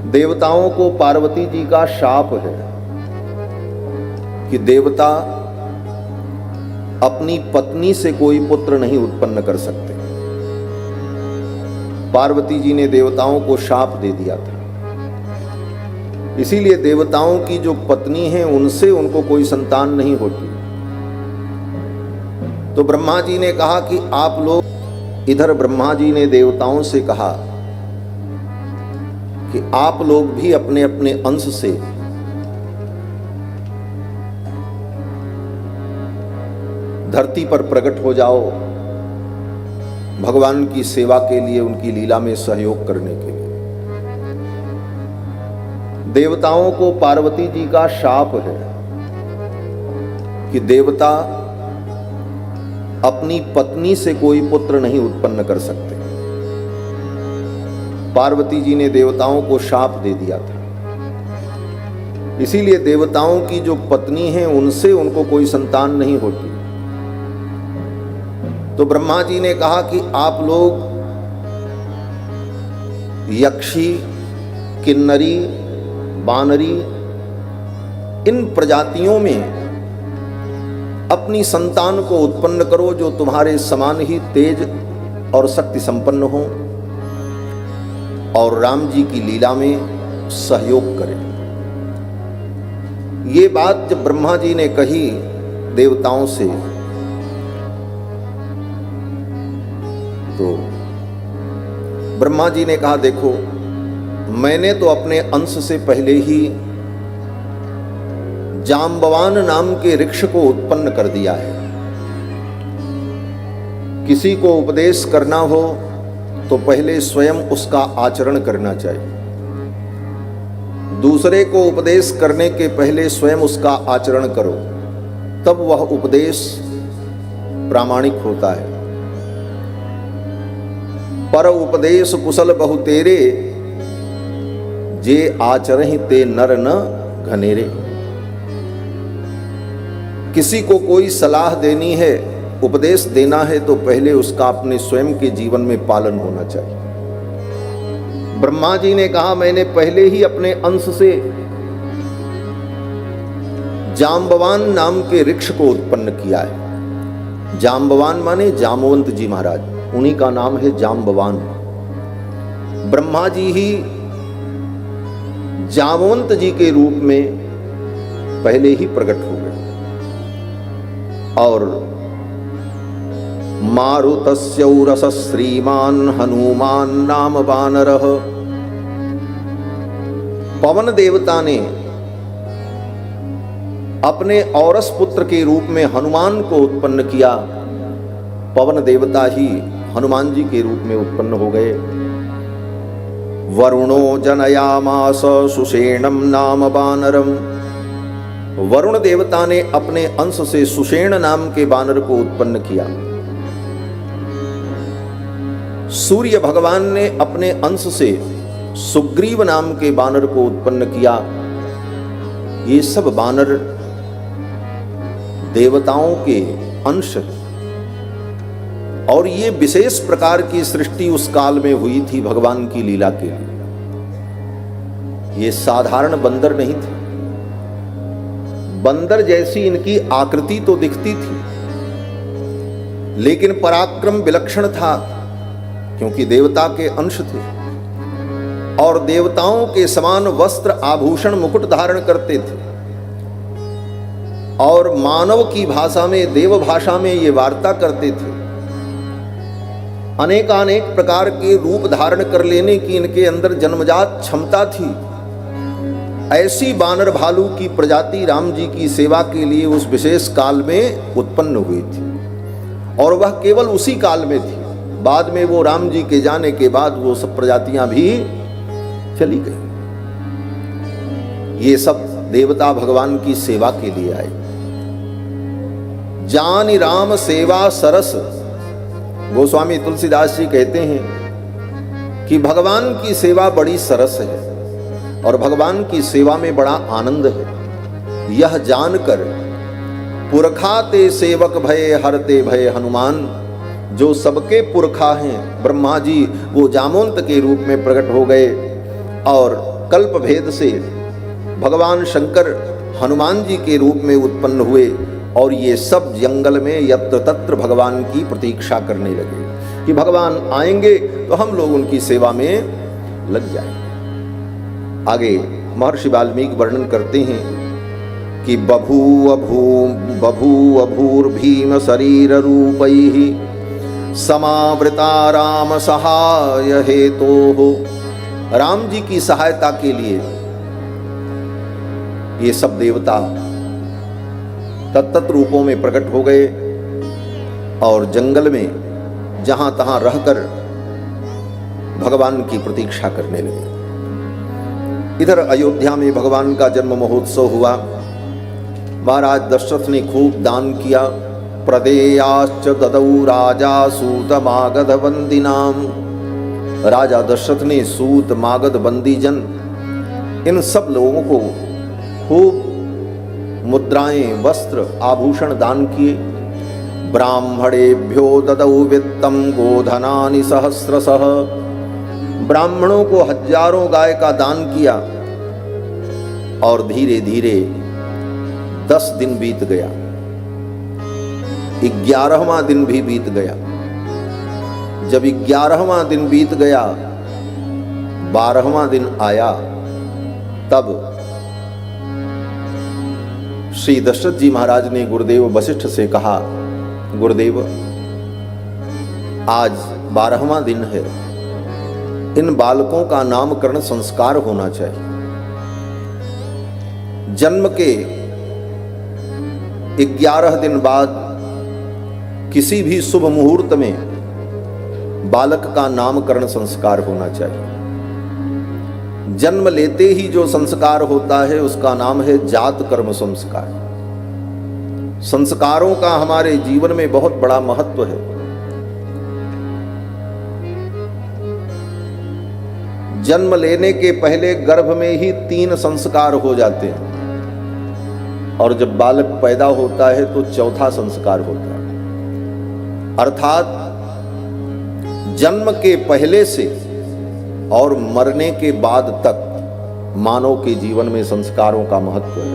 देवताओं को पार्वती जी का शाप है कि देवता अपनी पत्नी से कोई पुत्र नहीं उत्पन्न कर सकते। पार्वती जी ने देवताओं को शाप दे दिया था, इसीलिए देवताओं की जो पत्नी है उनसे उनको कोई संतान नहीं होती। तो ब्रह्मा जी ने कहा कि आप लोग, इधर ब्रह्मा जी ने देवताओं से कहा कि आप लोग भी अपने अपने अंश से धरती पर प्रकट हो जाओ, भगवान की सेवा के लिए, उनकी लीला में सहयोग करने के लिए। देवताओं को पार्वती जी का शाप है कि देवता अपनी पत्नी से कोई पुत्र नहीं उत्पन्न कर सकते। पार्वती जी ने देवताओं को शाप दे दिया था, इसीलिए देवताओं की जो पत्नी है उनसे उनको कोई संतान नहीं होती। तो ब्रह्मा जी ने कहा कि आप लोग यक्षी, किन्नरी, बानरी, इन प्रजातियों में अपनी संतान को उत्पन्न करो जो तुम्हारे समान ही तेज और शक्ति संपन्न हो और राम जी की लीला में सहयोग करें। ये बात जब ब्रह्मा जी ने कही देवताओं से, तो ब्रह्मा जी ने कहा, देखो मैंने तो अपने अंश से पहले ही जाम्बवान नाम के वृक्ष को उत्पन्न कर दिया है। किसी को उपदेश करना हो तो पहले स्वयं उसका आचरण करना चाहिए। दूसरे को उपदेश करने के पहले स्वयं उसका आचरण करो, तब वह उपदेश प्रामाणिक होता है। पर उपदेश कुशल बहु तेरे, जे आचरहि ते नर न घनेरे। किसी को कोई सलाह देनी है, उपदेश देना है, तो पहले उसका अपने स्वयं के जीवन में पालन होना चाहिए। ब्रह्मा जी ने कहा, मैंने पहले ही अपने अंश से जाम्बवान नाम के वृक्ष को उत्पन्न किया है। जाम्बवान माने जामवंत जी महाराज, उन्हीं का नाम है जाम्बवान। ब्रह्मा जी ही जामवंत जी के रूप में पहले ही प्रकट हो गए। और मारुतस्यौरस श्रीमान हनुमान नाम वानरः, पवन देवता ने अपने औरस पुत्र के रूप में हनुमान को उत्पन्न किया। पवन देवता ही हनुमान जी के रूप में उत्पन्न हो गए। वरुणो जनयामास सुषेणम नाम वानरम, वरुण देवता ने अपने अंश से सुषेण नाम के वानर को उत्पन्न किया। सूर्य भगवान ने अपने अंश से सुग्रीव नाम के वानर को उत्पन्न किया। ये सब वानर देवताओं के अंश हैं। और ये विशेष प्रकार की सृष्टि उस काल में हुई थी भगवान की लीला के लिए। ये साधारण बंदर नहीं थे। बंदर जैसी इनकी आकृति तो दिखती थी, लेकिन पराक्रम विलक्षण था, क्योंकि देवता के अंश थे और देवताओं के समान वस्त्र, आभूषण, मुकुट धारण करते थे। और मानव की भाषा में, देव भाषा में ये वार्ता करते थे। अनेकानेक प्रकार के रूप धारण कर लेने की इनके अंदर जन्मजात क्षमता थी। ऐसी बानर भालू की प्रजाति राम जी की सेवा के लिए उस विशेष काल में उत्पन्न हुई थी, और वह केवल उसी काल में थी। बाद में वो राम जी के जाने के बाद वो सब प्रजातियां भी चली गई। ये सब देवता भगवान की सेवा के लिए आए। जानि राम सेवा सरस, गोस्वामी तुलसीदास जी कहते हैं कि भगवान की सेवा बड़ी सरस है और भगवान की सेवा में बड़ा आनंद है। यह जानकर पुरखा ते सेवक भय हरते भय हनुमान, जो सबके पुरखा हैं ब्रह्मा जी, वो जामवंत के रूप में प्रकट हो गए और कल्प भेद से भगवान शंकर हनुमान जी के रूप में उत्पन्न हुए और ये सब जंगल में यत्र तत्र भगवान की प्रतीक्षा करने लगे कि भगवान आएंगे तो हम लोग उनकी सेवा में लग जाएंगे। आगे महर्षि वाल्मीकि वर्णन करते हैं कि बभूव भूर्भीम शरीर रूपैः समावृता राम सहाय हेतोः। राम जी की सहायता के लिए ये सब देवता तत्त रूपों में प्रकट हो गए और जंगल में जहां तहां रहकर भगवान की प्रतीक्षा करने लगे। इधर अयोध्या में भगवान का जन्म महोत्सव हुआ। महाराज दशरथ ने खूब दान किया। प्रदेयाश्च ददौ राजा सूत मागध बंदिनाम। राजा दशरथ ने सूत मागध बंदीजन इन सब लोगों को खूब मुद्राएं वस्त्र आभूषण दान किए। ब्राह्मणेभ्यो ददौ वित्तम गोधनानि सहस्रशः। ब्राह्मणों को हजारों गाय का दान किया और धीरे धीरे 10 दिन बीत गया। 11वां दिन भी बीत गया। जब 11वां दिन बीत गया, 12वां दिन आया, तब श्री दशरथ जी महाराज ने गुरुदेव वशिष्ठ से कहा, गुरुदेव आज 12वां दिन है, इन बालकों का नामकरण संस्कार होना चाहिए। जन्म के 11 दिन बाद किसी भी शुभ मुहूर्त में बालक का नामकरण संस्कार होना चाहिए। जन्म लेते ही जो संस्कार होता है उसका नाम है जात कर्म संस्कार। संस्कारों का हमारे जीवन में बहुत बड़ा महत्व है। जन्म लेने के पहले गर्भ में ही 3 संस्कार हो जाते हैं और जब बालक पैदा होता है तो 4था संस्कार होता है। अर्थात जन्म के पहले से और मरने के बाद तक मानव के जीवन में संस्कारों का महत्व है।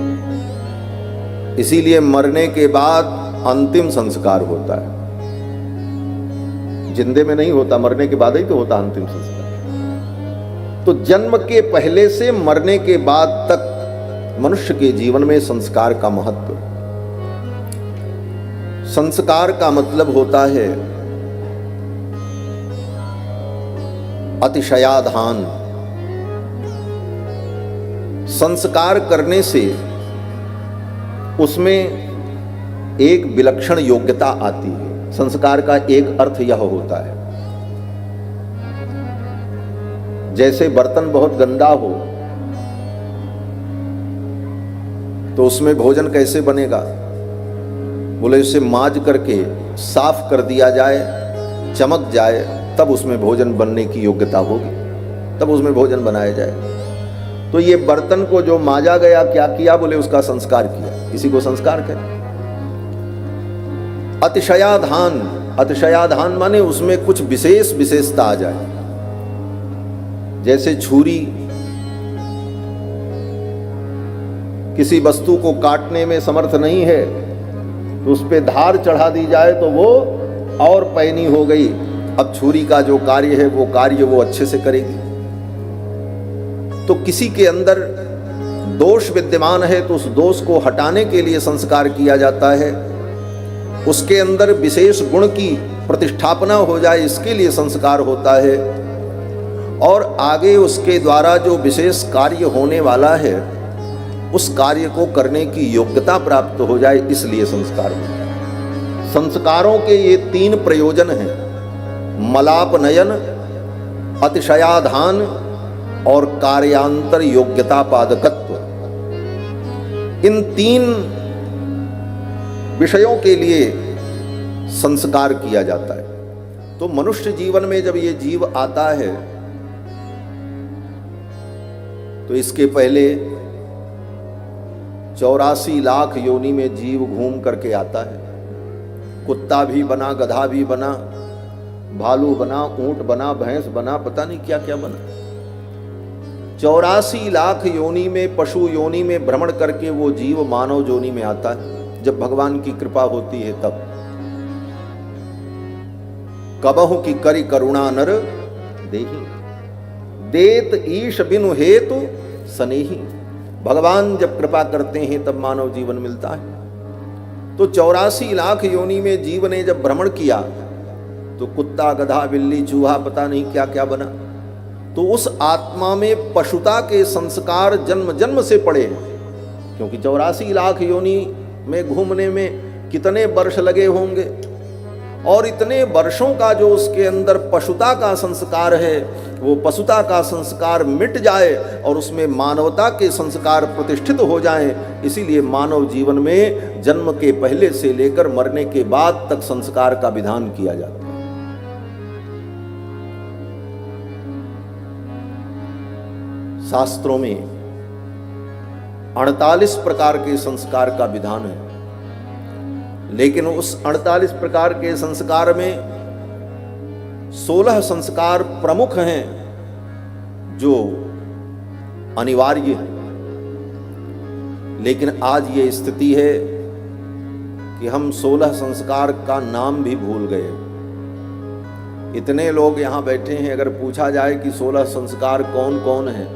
इसीलिए मरने के बाद अंतिम संस्कार होता है। जिंदे में नहीं होता, मरने के बाद ही तो होता अंतिम संस्कार। तो जन्म के पहले से मरने के बाद तक मनुष्य के जीवन में संस्कार का महत्व। संस्कार का मतलब होता है अतिशयाधान। संस्कार करने से उसमें एक विलक्षण योग्यता आती है। संस्कार का एक अर्थ यह होता है, जैसे बर्तन बहुत गंदा हो तो उसमें भोजन कैसे बनेगा? बोले उसे माज करके साफ कर दिया जाए, चमक जाए, तब उसमें भोजन बनने की योग्यता होगी, तब उसमें भोजन बनाया जाए। तो ये बर्तन को जो माजा गया, क्या किया? बोले उसका संस्कार किया। इसी को संस्कार कहते। अतिशयाधान, अतिशयाधान माने उसमें कुछ विशेष विशेषता आ जाए। जैसे छुरी किसी वस्तु को काटने में समर्थ नहीं है तो उस पे धार चढ़ा दी जाए तो वो और पैनी हो गई। अब छुरी का जो कार्य है वो कार्य वो अच्छे से करेगी। तो किसी के अंदर दोष विद्यमान है तो उस दोष को हटाने के लिए संस्कार किया जाता है। उसके अंदर विशेष गुण की प्रतिष्ठापना हो जाए, इसके लिए संस्कार होता है। और आगे उसके द्वारा जो विशेष कार्य होने वाला है उस कार्य को करने की योग्यता प्राप्त हो जाए, इसलिए संस्कार होता है। संस्कारों के ये 3 प्रयोजन हैं, मलापनयन, अतिशयाधान और कार्यांतर योग्यता पादकत्व। इन 3 विषयों के लिए संस्कार किया जाता है। तो मनुष्य जीवन में जब ये जीव आता है तो इसके पहले 84 लाख योनि में जीव घूम करके आता है। कुत्ता भी बना, गधा भी बना, भालू बना, ऊंट बना, भैंस बना, पता नहीं क्या क्या बना। 84 लाख योनि में, पशु योनि में भ्रमण करके वो जीव मानव योनि में आता है। जब भगवान की कृपा होती है तब। कबहु की करी करुणा नर देही, देत ईश बिनु हेतु सनेही। भगवान जब कृपा करते हैं तब मानव जीवन मिलता है। तो 84 लाख योनि में जीव ने जब भ्रमण किया तो कुत्ता, गधा, बिल्ली, चूहा, पता नहीं क्या क्या बना। तो उस आत्मा में पशुता के संस्कार जन्म जन्म से पड़े हैं, क्योंकि 84 लाख योनि में घूमने में कितने वर्ष लगे होंगे, और इतने वर्षों का जो उसके अंदर पशुता का संस्कार है, वो पशुता का संस्कार मिट जाए और उसमें मानवता के संस्कार प्रतिष्ठित हो जाएं। इसीलिए मानव जीवन में जन्म के पहले से लेकर मरने के बाद तक संस्कार का विधान किया जाता है। शास्त्रों में 48 प्रकार के संस्कार का विधान है, लेकिन उस 48 प्रकार के संस्कार में 16 संस्कार प्रमुख हैं जो अनिवार्य हैं। लेकिन आज ये स्थिति है कि हम 16 संस्कार का नाम भी भूल गए। इतने लोग यहाँ बैठे हैं, अगर पूछा जाए कि 16 संस्कार कौन कौन हैं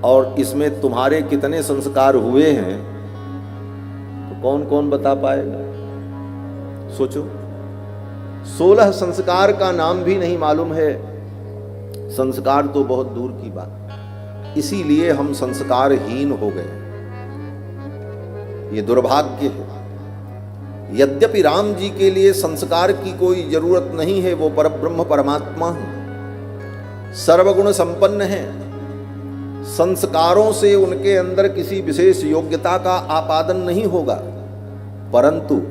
और इसमें तुम्हारे कितने संस्कार हुए हैं, तो कौन कौन बता पाएगा? सोचो, 16 संस्कार का नाम भी नहीं मालूम है, संस्कार तो बहुत दूर की बात। इसीलिए हम संस्कारहीन हो गए। ये दुर्भाग्य है। यद्यपि राम जी के लिए संस्कार की कोई जरूरत नहीं है, वो परब्रह्म परमात्मा है, सर्वगुण संपन्न है। संस्कारों से उनके अंदर किसी विशेष योग्यता का आपादन नहीं होगा, परंतु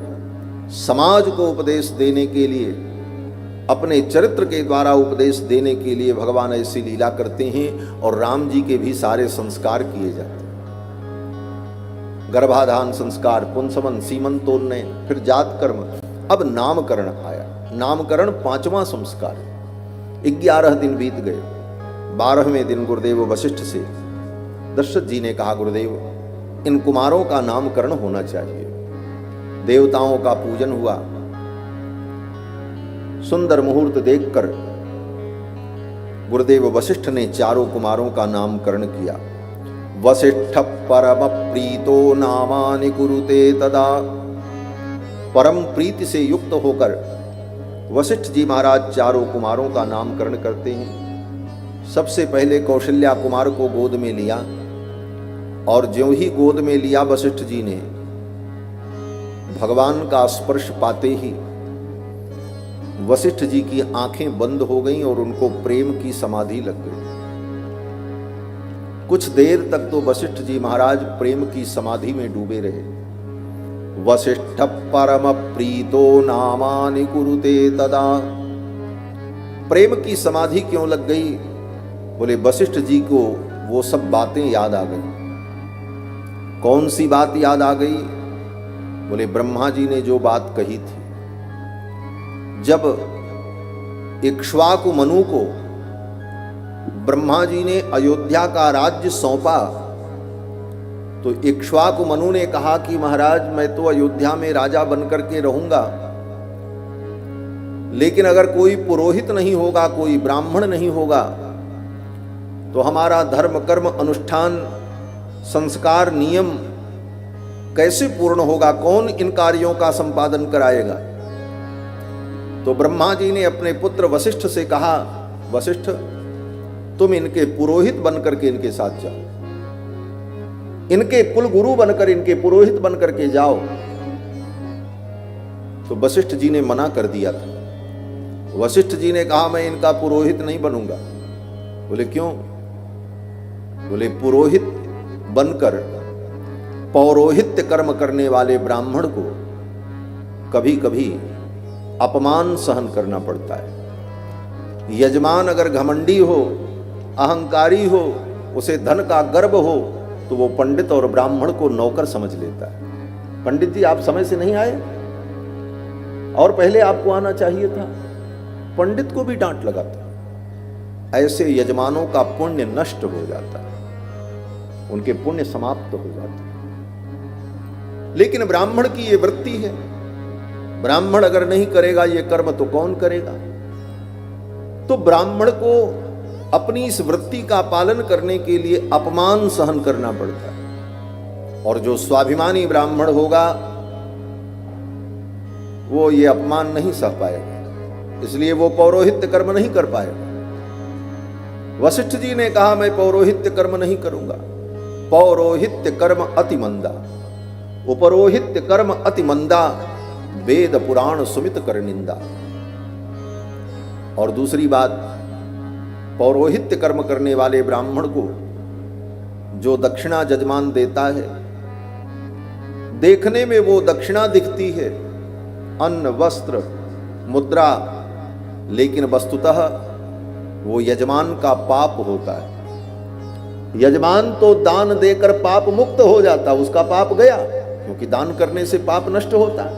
समाज को उपदेश देने के लिए, अपने चरित्र के द्वारा उपदेश देने के लिए भगवान ऐसी लीला करते हैं। और राम जी के भी सारे संस्कार किए जाते हैं। गर्भाधान संस्कार, पुंसवन, सीमंतोन्नयन, फिर जात कर्म, अब नामकरण आया। नामकरण 5वां संस्कार। 11 दिन बीत गए। 12वें दिन गुरुदेव वशिष्ठ से दशरथ जी ने कहा, गुरुदेव इन कुमारों का नामकरण होना चाहिए। देवताओं का पूजन हुआ। सुंदर मुहूर्त देखकर गुरुदेव वशिष्ठ ने चारों कुमारों का नामकरण किया। वशिष्ठ परम प्रीतो नामानि कुरुते तदा। परम प्रीति से युक्त होकर वशिष्ठ जी महाराज चारों कुमारों का नामकरण करते हैं। सबसे पहले कौशल्या कुमार को गोद में लिया, और ज्यों ही गोद में लिया वशिष्ठ जी ने, भगवान का स्पर्श पाते ही वशिष्ठ जी की आंखें बंद हो गईं और उनको प्रेम की समाधि लग गई। कुछ देर तक तो वशिष्ठ जी महाराज प्रेम की समाधि में डूबे रहे। वशिष्ठ परम प्रीतो नामानि कुरुते तदा। प्रेम की समाधि क्यों लग गई? बोले वशिष्ठ जी को वो सब बातें याद आ गई। कौन सी बात याद आ गई? बोले ब्रह्मा जी ने जो बात कही थी, जब इक्ष्वाकु मनु को ब्रह्मा जी ने अयोध्या का राज्य सौंपा, तो इक्ष्वाकु मनु ने कहा कि महाराज मैं तो अयोध्या में राजा बनकर के रहूंगा, लेकिन अगर कोई पुरोहित नहीं होगा, कोई ब्राह्मण नहीं होगा, तो हमारा धर्म कर्म अनुष्ठान संस्कार नियम कैसे पूर्ण होगा? कौन इन कार्यों का संपादन कराएगा? तो ब्रह्मा जी ने अपने पुत्र वशिष्ठ से कहा, वशिष्ठ तुम इनके पुरोहित बनकर के इनके साथ जाओ, इनके कुल गुरु बनकर, इनके पुरोहित बनकर के जाओ। तो वशिष्ठ जी ने मना कर दिया था। वशिष्ठ जी ने कहा मैं इनका पुरोहित नहीं बनूंगा। बोले क्यों? बोले पुरोहित बनकर पौरोहित्य कर्म करने वाले ब्राह्मण को कभी कभी अपमान सहन करना पड़ता है। यजमान अगर घमंडी हो, अहंकारी हो, उसे धन का गर्व हो, तो वो पंडित और ब्राह्मण को नौकर समझ लेता है। पंडित जी आप समय से नहीं आए और पहले आपको आना चाहिए था। पंडित को भी डांट लगाता। ऐसे यजमानों का पुण्य नष्ट हो जाता है, उनके पुण्य समाप्त हो जाते हैं। लेकिन ब्राह्मण की ये वृत्ति है, ब्राह्मण अगर नहीं करेगा ये कर्म तो कौन करेगा। तो ब्राह्मण को अपनी इस वृत्ति का पालन करने के लिए अपमान सहन करना पड़ता है, और जो स्वाभिमानी ब्राह्मण होगा वो ये अपमान नहीं सह पाएगा, इसलिए वो पौरोहित्य कर्म नहीं कर पाएगा। वशिष्ठ जी ने कहा मैं पौरोहित्य कर्म नहीं करूंगा। पौरोहित्य कर्म अति मंदा, उपरोहित्य कर्म अति मंदा, वेद पुराण सुमित कर निंदा। और दूसरी बात, पौरोहित्य कर्म करने वाले ब्राह्मण को जो दक्षिणा जजमान देता है, देखने में वो दक्षिणा दिखती है, अन्न वस्त्र मुद्रा, लेकिन वस्तुतः वो यजमान का पाप होता है। यजमान तो दान देकर पाप मुक्त हो जाता, उसका पाप गया, क्योंकि दान करने से पाप नष्ट होता है।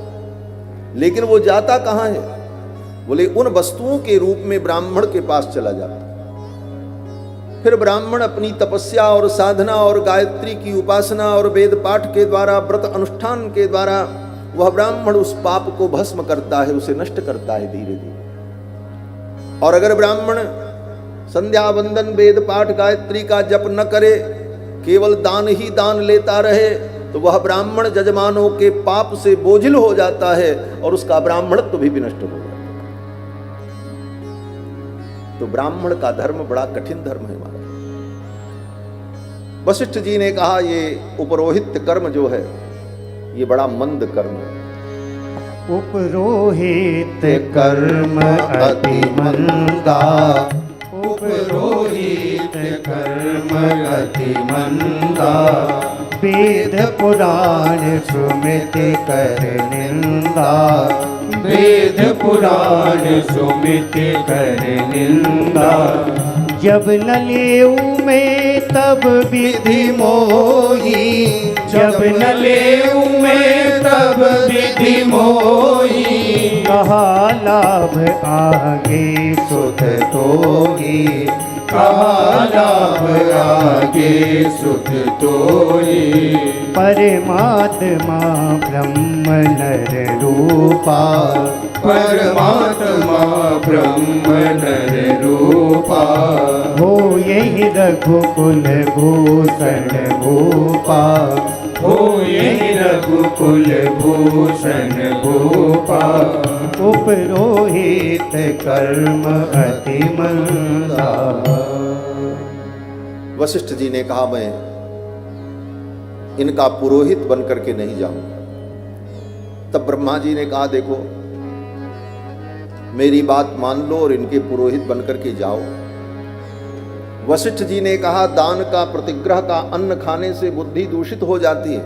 लेकिन वो जाता कहां है? बोले उन वस्तुओं के रूप में ब्राह्मण के पास चला जाता। फिर ब्राह्मण अपनी तपस्या और साधना और गायत्री की उपासना और वेद पाठ के द्वारा, व्रत अनुष्ठान के द्वारा वह ब्राह्मण उस पाप को भस्म करता है, उसे नष्ट करता है धीरे धीरे। और अगर ब्राह्मण संध्या वंदन वेद पाठ गायत्री का जप न करे, केवल दान ही दान लेता रहे, तो वह ब्राह्मण जजमानों के पाप से बोझिल हो जाता है और उसका ब्राह्मणत्व भी नष्ट हो जाता है। तो ब्राह्मण का धर्म बड़ा कठिन धर्म है हमारा। वशिष्ठ जी ने कहा ये उपरोहित्य कर्म जो है ये बड़ा मंद कर्म है। उपरोहित कर्म अति मंदा, उपरोहित कर्म अति मंदा, वेद पुराण सुमित कर निंदा, वेद पुराण सुमित कर निंदा। जब न लेऊ में तब विधि मोही, जब न लेऊ में तब विधि मोही, कहा लाभ आगे सुध तोही, कहा लाभ आगे सुध तोही। परमात्मा ब्रह्म नर रूपा, परमात्मा ब्रह्म नर रूपा, हो यही रघुकुल भूषण भूपा, हो यही रघुकुल भूषण भूपा। उपरोहित कर्म अति मंदा। वशिष्ठ जी ने कहा मैं इनका पुरोहित बन करके नहीं जाऊंगा। तब ब्रह्मा जी ने कहा देखो मेरी बात मान लो और इनके पुरोहित बन करके जाओ। वशिष्ठ जी ने कहा दान का प्रतिग्रह का अन्न खाने से बुद्धि दूषित हो जाती है,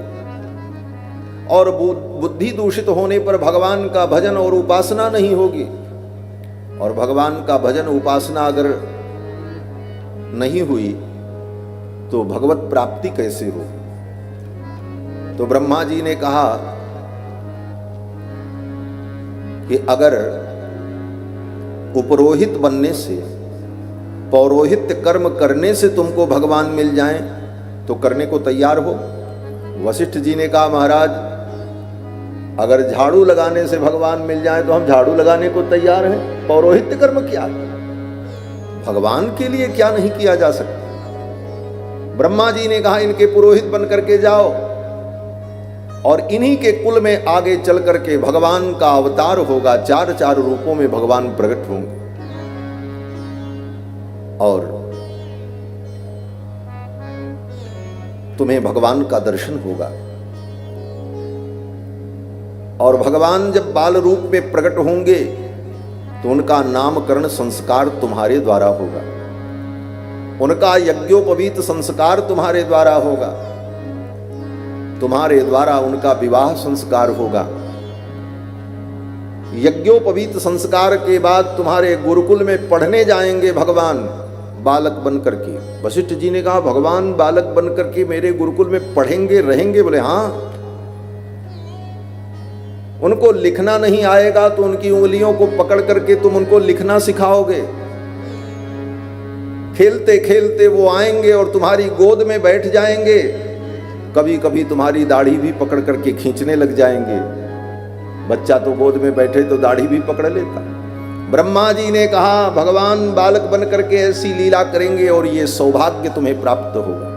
और बुद्धि दूषित होने पर भगवान का भजन और उपासना नहीं होगी, और भगवान का भजन उपासना अगर नहीं हुई तो भगवत प्राप्ति कैसे होगी। तो ब्रह्मा जी ने कहा कि अगर उपरोहित बनने से, पौरोहित्य कर्म करने से तुमको भगवान मिल जाएं तो करने को तैयार हो। वशिष्ठ जी ने कहा महाराज अगर झाड़ू लगाने से भगवान मिल जाए तो हम झाड़ू लगाने को तैयार हैं। पौरोहित्य कर्म क्या है, भगवान के लिए क्या नहीं किया जा सकता। ब्रह्मा जी ने कहा इनके पुरोहित बन करके जाओ और इन्हीं के कुल में आगे चल करके भगवान का अवतार होगा, चार चार रूपों में भगवान प्रकट होंगे और तुम्हें भगवान का दर्शन होगा। और भगवान जब बाल रूप में प्रकट होंगे तो उनका नामकरण संस्कार तुम्हारे द्वारा होगा, उनका यज्ञोपवीत संस्कार तुम्हारे द्वारा होगा, तुम्हारे द्वारा उनका विवाह संस्कार होगा। यज्ञोपवीत संस्कार के बाद तुम्हारे गुरुकुल में पढ़ने जाएंगे भगवान बालक बन करके। वशिष्ठ जी ने कहा भगवान बालक बन करके मेरे गुरुकुल में पढ़ेंगे रहेंगे? बोले हाँ। उनको लिखना नहीं आएगा तो उनकी उंगलियों को पकड़ करके तुम उनको लिखना सिखाओगे। खेलते खेलते वो आएंगे और तुम्हारी गोद में बैठ जाएंगे, कभी कभी तुम्हारी दाढ़ी भी पकड़ करके खींचने लग जाएंगे। बच्चा तो गोद में बैठे तो दाढ़ी भी पकड़ लेता। ब्रह्मा जी ने कहा भगवान बालक बन करके ऐसी लीला करेंगे और ये सौभाग्य तुम्हें प्राप्त होगा।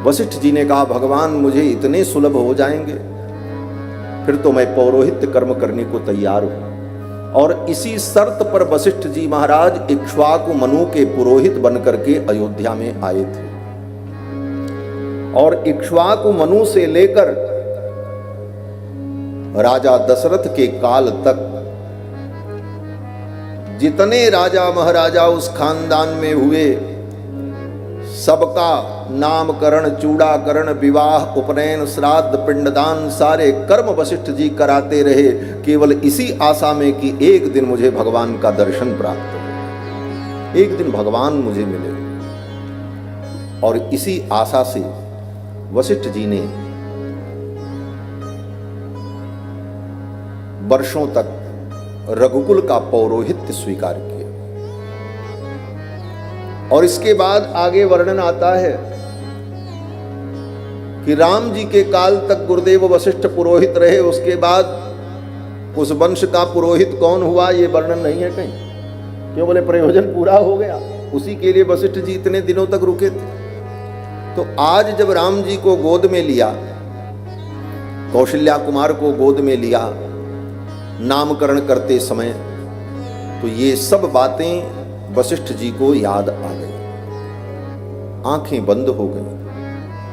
वशिष्ठ जी ने कहा भगवान मुझे इतने सुलभ हो जाएंगे फिर तो मैं पौरोहित्य कर्म करने को तैयार हूं। और इसी शर्त पर वशिष्ठ जी महाराज इक्ष्वाकु मनु के पुरोहित बन करके अयोध्या में आए थे। और इक्ष्वाकु मनु से लेकर राजा दशरथ के काल तक जितने राजा महाराजा उस खानदान में हुए सबका नामकरण, चूड़ाकरण, विवाह, उपनयन, श्राद्ध, पिंडदान सारे कर्म वशिष्ठ जी कराते रहे, केवल इसी आशा में कि एक दिन मुझे भगवान का दर्शन प्राप्त हो, एक दिन भगवान मुझे मिले। और इसी आशा से वशिष्ठ जी ने वर्षों तक रघुकुल का पौरोहित्य स्वीकार किया। और इसके बाद आगे वर्णन आता है कि राम जी के काल तक गुरुदेव वशिष्ठ पुरोहित रहे। उसके बाद उस वंश का पुरोहित कौन हुआ ये वर्णन नहीं है कहीं, क्यों बोले प्रयोजन पूरा हो गया, उसी के लिए वशिष्ठ जी इतने दिनों तक रुके थे। तो आज जब राम जी को गोद में लिया, कौशल्या कुमार को गोद में लिया नामकरण करते समय, तो ये सब बातें वशिष्ठ जी को याद आ गई, आंखें बंद हो गई,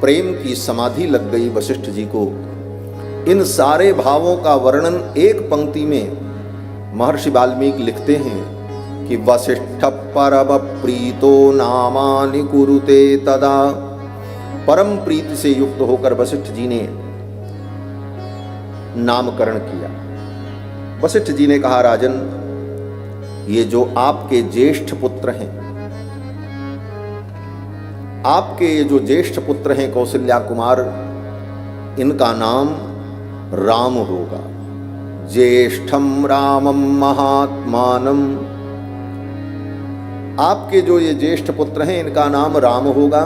प्रेम की समाधि लग गई वशिष्ठ जी को। इन सारे भावों का वर्णन एक पंक्ति में महर्षि वाल्मीकि लिखते हैं कि वशिष्ठ परम प्रीतो नामानि कुरुते तदा। परम प्रीति से युक्त होकर वशिष्ठ जी ने नामकरण किया। वशिष्ठ जी ने कहा राजन, ये जो आपके ज्येष्ठ पुत्र हैं, आपके ये जो ज्येष्ठ पुत्र हैं कौशल्या कुमार, इनका नाम राम होगा। ज्येष्ठम रामम महात्मानम, आपके जो ये ज्येष्ठ पुत्र हैं इनका नाम राम होगा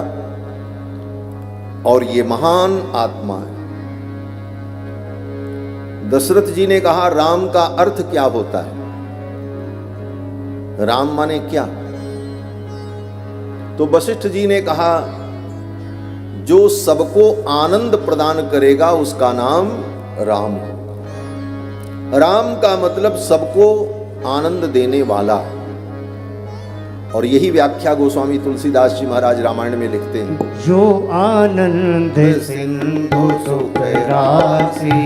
और ये महान आत्मा है। दशरथ जी ने कहा राम का अर्थ क्या होता है, राम माने क्या? तो वशिष्ठ जी ने कहा जो सबको आनंद प्रदान करेगा उसका नाम राम होगा। राम का मतलब सबको आनंद देने वाला। और यही व्याख्या गोस्वामी तुलसीदास जी महाराज रामायण में लिखते हैं, जो आनंद सिंधु सुख राशि,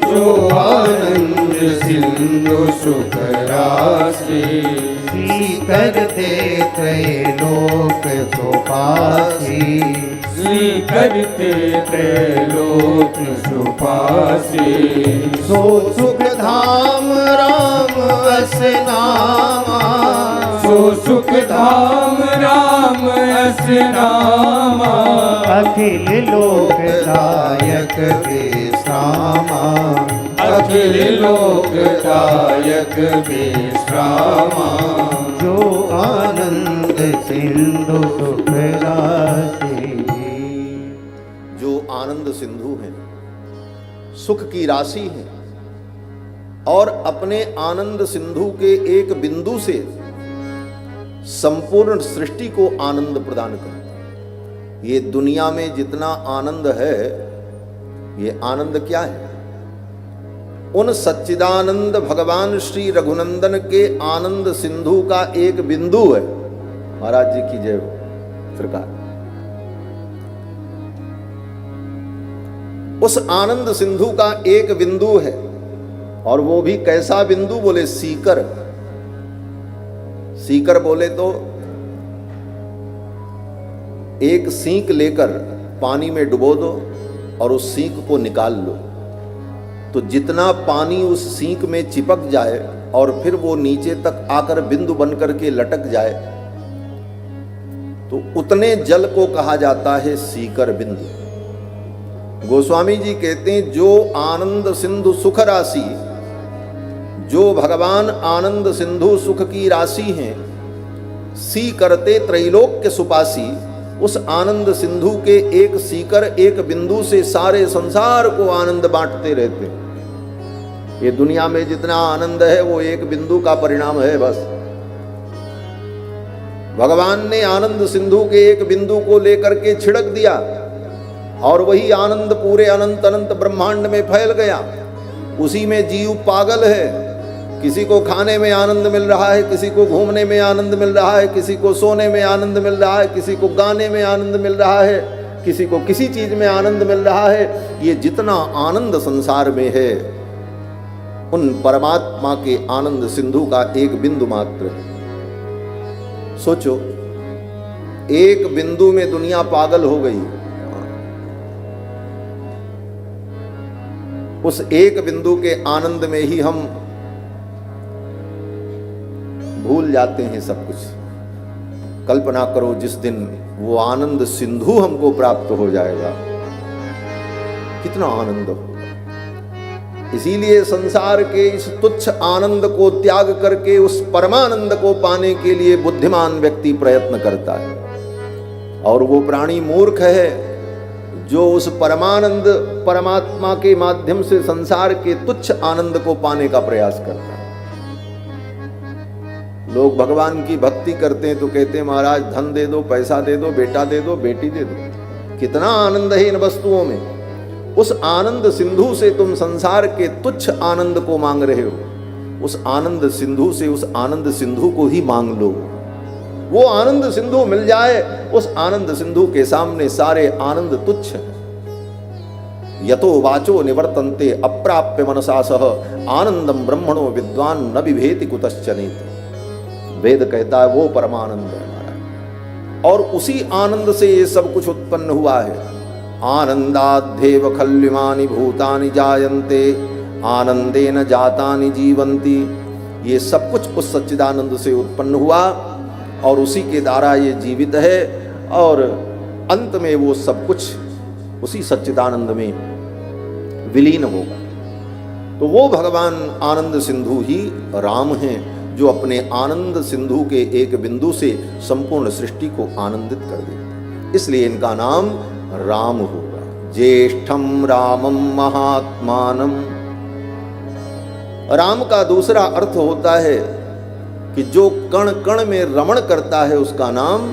जो आनंद सिंधु सुख राशि, करते त्रैलोक सुपासी, करते त्रैलोक सुपासी। सो सुख धाम राम अस नामा, सो सुख धाम राम अस नामा। अखिल लोकदायक विश्रामा, अखिल लोकदायक विश्रामा। जो आनंद सिंधु सुख राशि, जो आनंद सिंधु हैं, सुख की राशि हैं और अपने आनंद सिंधु के एक बिंदु से संपूर्ण सृष्टि को आनंद प्रदान करते हैं। ये दुनिया में जितना आनंद है, ये आनंद क्या है? उन सच्चिदानंद भगवान श्री रघुनंदन के आनंद सिंधु का एक बिंदु है। महाराज जी की जय हो सरकार। उस आनंद सिंधु का एक बिंदु है और वो भी कैसा बिंदु? बोले सीकर। सीकर बोले तो एक सींक लेकर पानी में डुबो दो और उस सींक को निकाल लो, तो जितना पानी उस सींक में चिपक जाए और फिर वो नीचे तक आकर बिंदु बनकर के लटक जाए, तो उतने जल को कहा जाता है सीकर बिंदु। गोस्वामी जी कहते हैं जो आनंद सिंधु सुख राशि, जो भगवान आनंद सिंधु सुख की राशि हैं, सी करते त्रैलोक्य सुपासी, उस आनंद सिंधु के एक सीकर एक बिंदु से सारे संसार को आनंद बांटते रहते। ये दुनिया में जितना आनंद है वो एक बिंदु का परिणाम है बस। भगवान ने आनंद सिंधु के एक बिंदु को लेकर के छिड़क दिया और वही आनंद पूरे अनंत अनंत ब्रह्मांड में फैल गया। उसी में जीव पागल है। किसी को खाने में आनंद मिल रहा है, किसी को घूमने में आनंद मिल रहा है, किसी को सोने में आनंद मिल रहा है, किसी को गाने में आनंद मिल रहा है, किसी को किसी चीज में आनंद मिल रहा है। ये जितना आनंद संसार में है उन परमात्मा के आनंद सिंधु का एक बिंदु मात्र है। सोचो, एक बिंदु में दुनिया पागल हो गई। उस एक बिंदु के आनंद में ही हम भूल जाते हैं सब कुछ। कल्पना करो जिस दिन वो आनंद सिंधु हमको प्राप्त हो जाएगा, कितना आनंद होगा। इसीलिए संसार के इस तुच्छ आनंद को त्याग करके उस परमानंद को पाने के लिए बुद्धिमान व्यक्ति प्रयत्न करता है। और वो प्राणी मूर्ख है जो उस परमानंद परमात्मा के माध्यम से संसार के तुच्छ आनंद को पाने का प्रयास करता है। लोग भगवान की भक्ति करते हैं तो कहते हैं महाराज धन दे दो, पैसा दे दो, बेटा दे दो, बेटी दे दो। कितना आनंद है इन वस्तुओं में। उस आनंद सिंधु से तुम संसार के तुच्छ आनंद को मांग रहे हो। उस आनंद सिंधु से उस आनंद सिंधु को ही मांग लो। वो आनंद सिंधु मिल जाए, उस आनंद सिंधु के सामने सारे आनंद तुच्छ हैं। यतो वाचो निवर्तन्ते अप्राप्य मनसा सह आनंदम ब्रह्मणो विद्वान न बिभेति कुतश्चनेति। वेद कहता है वो परमानंद है हमारा, और उसी आनंद से ये सब कुछ उत्पन्न हुआ है। आनंदाद्धेव खल्विमानि भूतानि जायन्ते आनंदेन जातानि जीवन्ति। ये सब कुछ उस सच्चिदानंद से उत्पन्न हुआ और उसी के द्वारा ये जीवित है, और अंत में वो सब कुछ उसी सच्चिदानंद में विलीन होगा। तो वो भगवान आनंद सिंधु ही राम हैं, जो अपने आनंद सिंधु के एक बिंदु से संपूर्ण सृष्टि को आनंदित कर देते। इसलिए इनका नाम राम होगा। ज्येष्ठम रामम महात्मानम। राम का दूसरा अर्थ होता है कि जो कण कण में रमण करता है उसका नाम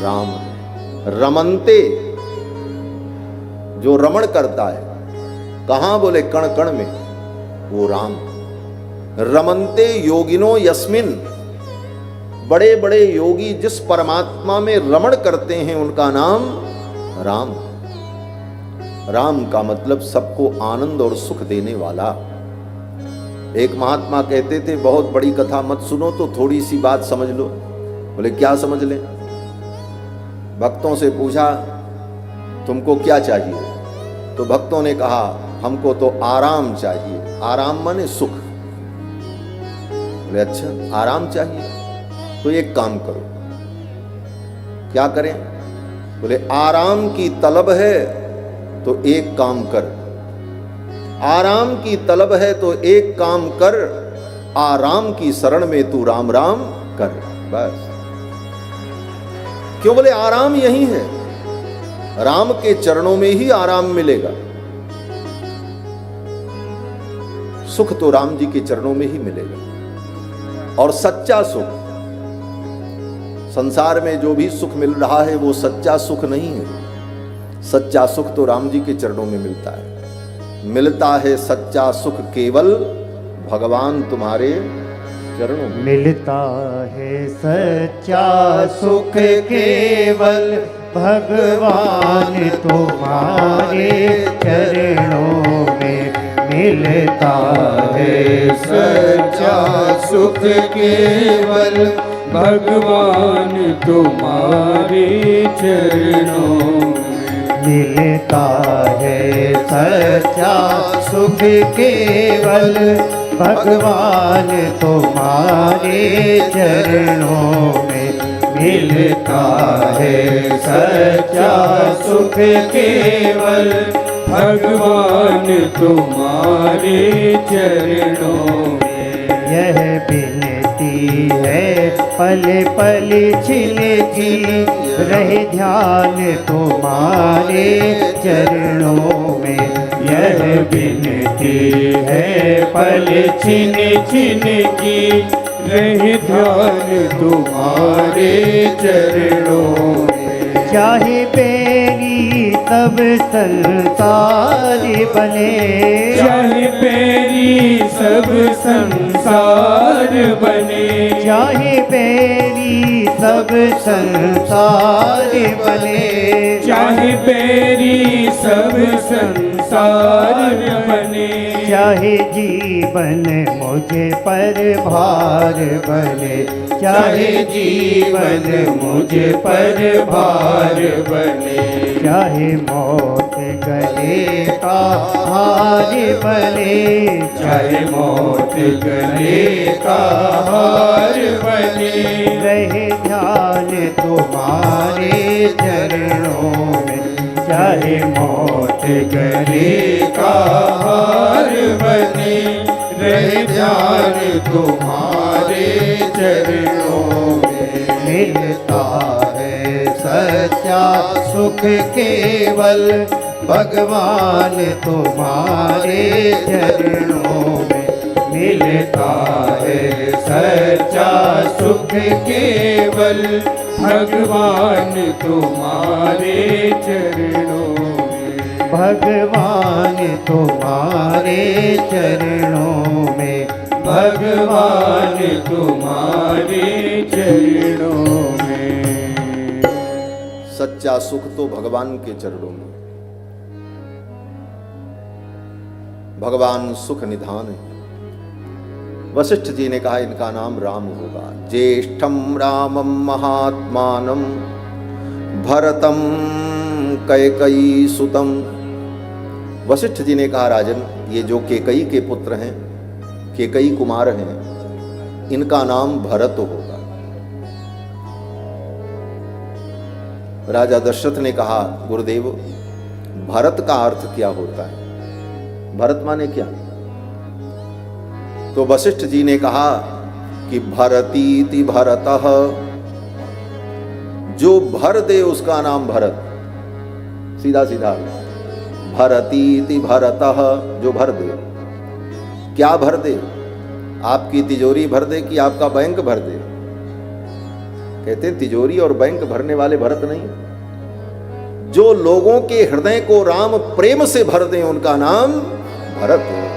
राम। रमनते, जो रमण करता है कहां, बोले कण कण में, वो राम। रमनते योगिनो यस्मिन। बड़े बड़े योगी जिस परमात्मा में रमण करते हैं उनका नाम राम। राम का मतलब सबको आनंद और सुख देने वाला। एक महात्मा कहते थे बहुत बड़ी कथा मत सुनो तो थोड़ी सी बात समझ लो। बोले क्या समझ लें? भक्तों से पूछा तुमको क्या चाहिए? तो भक्तों ने कहा हमको तो आराम चाहिए। आराम माने सुख। बोले अच्छा आराम चाहिए तो एक काम करो। क्या करें? बोले आराम की तलब है तो एक काम कर। आराम की तलब है तो एक काम कर, आराम की शरण में तू राम राम कर। बस। क्यों? बोले आराम यही है। राम के चरणों में ही आराम मिलेगा। सुख तो राम जी के चरणों में ही मिलेगा। और सच्चा सुख, संसार में जो भी सुख मिल रहा है वो सच्चा सुख नहीं है। सच्चा सुख तो राम जी के चरणों में मिलता है। मिलता है सच्चा सुख केवल भगवान तुम्हारे चरणों में। मिलता है सच्चा सुख केवल भगवान तुम्हारे चरणों में। मिलता है सच्चा सुख केवल भगवान तुम्हारे चरणों में। मिलता है सच्चा सुख केवल भगवान तुम्हारे चरणों में। मिलता है सच्चा सुख केवल भगवान तुम्हारे चरणों में। यह बिनती बिनती है पल पल छिनकी रहे ध्यान तुम्हारे चरणों में। यह बिनती है पल छिन छिन की रहे ध्यान तुम्हारे चरणों में। चाहे बेरी तब संसार बने, चाहे पेरी सब संसार बने, चाहे बेरी सब संसार बने, चाहे पेरी सब संसार बने, चाहे जीवन मुझे पर भार बने, चाहे जीवन मुझ पर भार बने, चाहे मौत गले का हार बने, चाहे मौत गले का हार बने, रहे ध्यान तुम्हारे चरणों में। चाहे मौत गले का हार बने, रहे ध्यान तुम्हारे चरणों में। मिलता है सच्चा सुख केवल भगवान तुम्हारे चरणों में। मिलता है सच्चा सुख केवल भगवान तुम्हारे चरणों में। भगवान तुम्हारे चरणों में, भगवान तुम्हारे चरणों में। सच्चा सुख तो भगवान के चरणों में। भगवान सुख निधान है। वशिष्ठ जी ने कहा इनका नाम राम होगा। ज्येष्ठम रामम महात्मानम भरतम कैकई सुतम। वशिष्ठ जी ने कहा राजन, ये जो केकई के पुत्र हैं, केकई कुमार हैं, इनका नाम भरत होगा। राजा दशरथ ने कहा गुरुदेव, भरत का अर्थ क्या होता है? भरत माने क्या? तो वशिष्ठ जी ने कहा कि भरतीति भरतः, जो भर दे उसका नाम भरत। सीधा सीधा भरतीति भरतः, जो भर दे। क्या भर दे? आपकी तिजोरी भर दे कि आपका बैंक भर दे? कहते हैं तिजोरी और बैंक भरने वाले भरत नहीं, जो लोगों के हृदय को राम प्रेम से भर दे उनका नाम भरत है।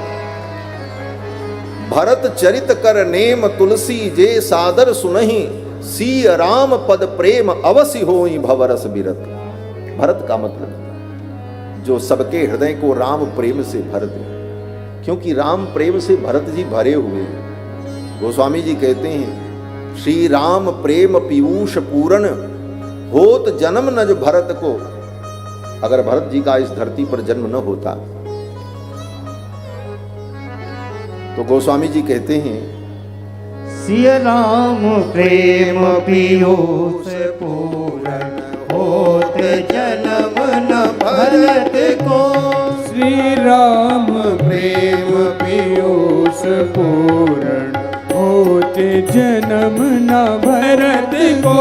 भरत चरित कर नेम तुलसी जे सादर सुनहि, सी राम पद प्रेम अवश्य होई भवरस बिरत। भरत का मतलब जो सबके हृदय को राम प्रेम से भर दे, क्योंकि राम प्रेम से भरत जी भरे हुए हैं। गोस्वामी जी कहते हैं श्री राम प्रेम पीयूष पूर्ण होत जन्म नज भरत को। अगर भरत जी का इस धरती पर जन्म न होता तो गोस्वामी जी कहते हैं सिया राम प्रेम पीयूष पूर्ण होत जन्म न भरत को। श्री राम प्रेम पीयूष पूर्ण होते जन्म न भरत को।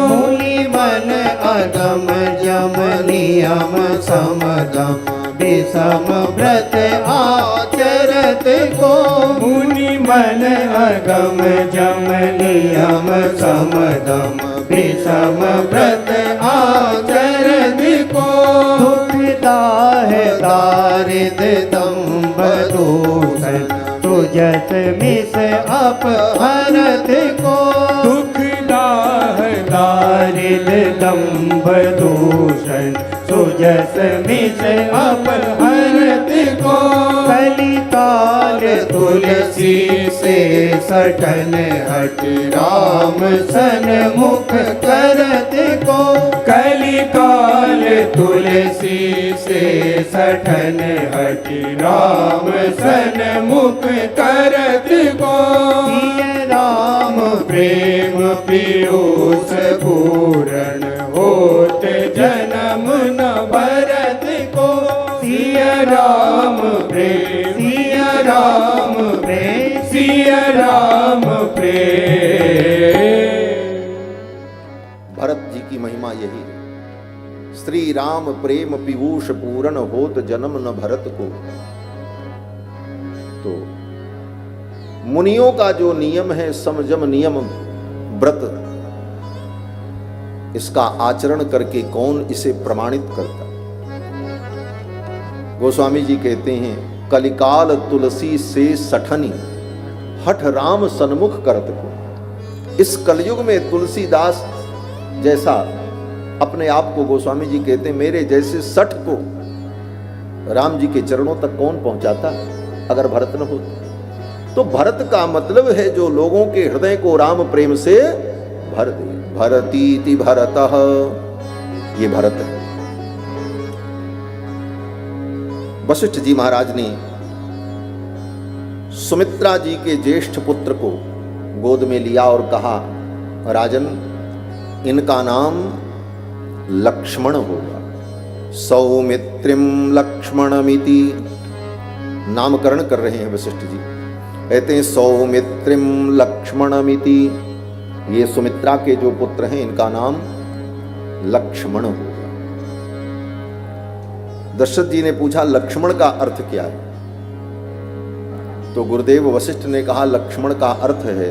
मुनि मन अगम जम नियम समगम विषम व्रत आचरत को। मुनि मन अगम जम नियम समगम विषम व्रत आचरत को। दुखदा है दारिद दम्भ दूषण तुझत मिस अपहरत को। दुखदा है दारिद दम्भ दूषण सुजस मिस अपहरत को। कलिकाल तुलसी से सटन हट राम सन्मुख करत को। कलिकाल तुलसी से सटन हट राम सन्मुख करत को। सिय राम प्रेम पीयूष पूर्ण होत जन्म न भरत को। सिय राम प्रेम सिय राम प्रेम सिया राम प्रेम। भरत जी की महिमा यही है। श्री राम प्रेम पीयूष पूरन होत जन्म न भरत को। तो मुनियों का जो नियम है समजम नियम व्रत, इसका आचरण करके कौन इसे प्रमाणित करता। गोस्वामी जी कहते हैं कलिकाल तुलसी से सठनी हठ राम सन्मुख करत को। इस कलयुग में तुलसीदास जैसा अपने आप को गोस्वामी जी कहते हैं मेरे जैसे सठ को राम जी के चरणों तक कौन पहुंचाता अगर भरत न होता। तो भरत का मतलब है जो लोगों के हृदय को राम प्रेम से भर दे। भरतीति भरतः, ये भरत है। वशिष्ठ जी महाराज ने सुमित्रा जी के ज्येष्ठ पुत्र को गोद में लिया और कहा राजन इनका नाम लक्ष्मण होगा। सौमित्रिम लक्ष्मणमिति नामकरण कर रहे हैं वशिष्ठ जी। कहते हैं सौमित्रिम लक्ष्मणमिति, ये सुमित्रा के जो पुत्र हैं इनका नाम लक्ष्मण होगा। दशरथ जी ने पूछा लक्ष्मण का अर्थ क्या है। तो गुरुदेव वशिष्ठ ने कहा लक्ष्मण का अर्थ है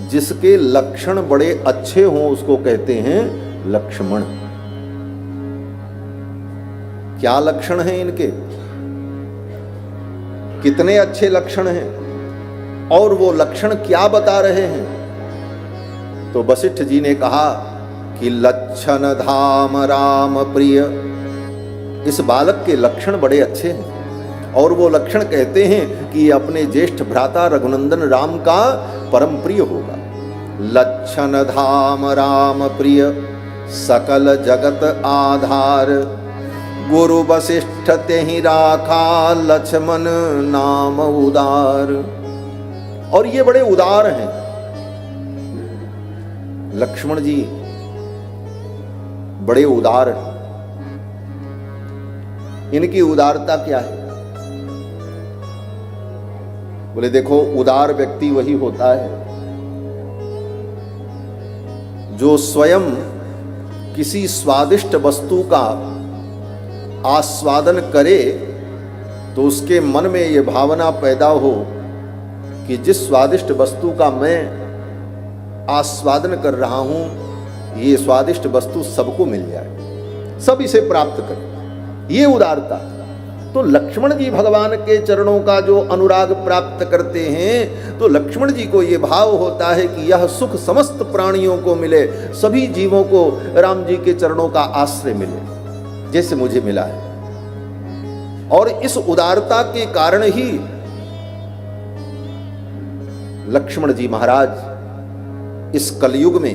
जिसके लक्षण बड़े अच्छे हों उसको कहते हैं लक्ष्मण। क्या लक्षण हैं इनके, कितने अच्छे लक्षण हैं और वो लक्षण क्या बता रहे हैं। तो वशिष्ठ जी ने कहा कि लक्षण धाम राम प्रिय, इस बालक के लक्षण बड़े अच्छे हैं और वो लक्षण कहते हैं कि ये अपने ज्येष्ठ भ्राता रघुनंदन राम का परम प्रिय होगा। लक्षण धाम राम प्रिय सकल जगत आधार, गुरु वशिष्ठ तेहि राखा लक्ष्मण नाम उदार। और ये बड़े उदार हैं लक्ष्मण जी, बड़े उदार हैं। इनकी उदारता क्या है। बोले देखो उदार व्यक्ति वही होता है जो स्वयं किसी स्वादिष्ट वस्तु का आस्वादन करे तो उसके मन में यह भावना पैदा हो कि जिस स्वादिष्ट वस्तु का मैं आस्वादन कर रहा हूं ये स्वादिष्ट वस्तु सबको मिल जाए, सब इसे प्राप्त करें, ये उदारता। तो लक्ष्मण जी भगवान के चरणों का जो अनुराग प्राप्त करते हैं तो लक्ष्मण जी को ये भाव होता है कि यह सुख समस्त प्राणियों को मिले, सभी जीवों को राम जी के चरणों का आश्रय मिले जैसे मुझे मिला है। और इस उदारता के कारण ही लक्ष्मण जी महाराज इस कलयुग में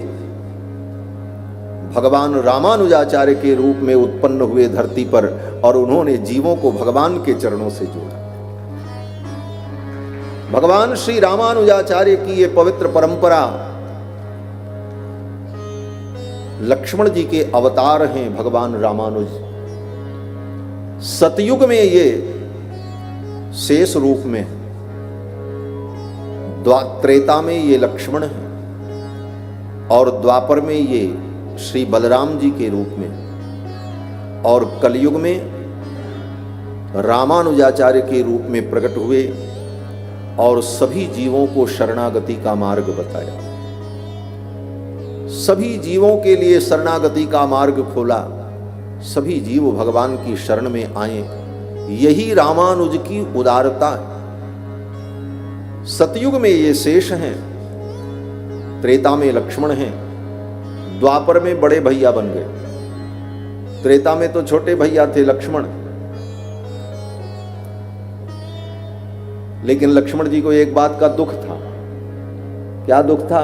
भगवान रामानुजाचार्य के रूप में उत्पन्न हुए धरती पर और उन्होंने जीवों को भगवान के चरणों से जोड़ा। भगवान श्री रामानुजाचार्य की ये पवित्र परंपरा लक्ष्मण जी के अवतार हैं भगवान रामानुज। सतयुग में ये शेष रूप में, त्रेता में ये लक्ष्मण है और द्वापर में ये श्री बलराम जी के रूप में और कलयुग में रामानुजाचार्य के रूप में प्रकट हुए और सभी जीवों को शरणागति का मार्ग बताया, सभी जीवों के लिए शरणागति का मार्ग खोला, सभी जीव भगवान की शरण में आए। यही रामानुज की उदारता है। सतयुग में ये शेष हैं, त्रेता में लक्ष्मण हैं, द्वापर में बड़े भैया बन गए, त्रेता में तो छोटे भैया थे लक्ष्मण। लेकिन लक्ष्मण जी को एक बात का दुख था। क्या दुख था?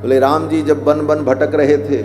बोले राम जी जब वन वन भटक रहे थे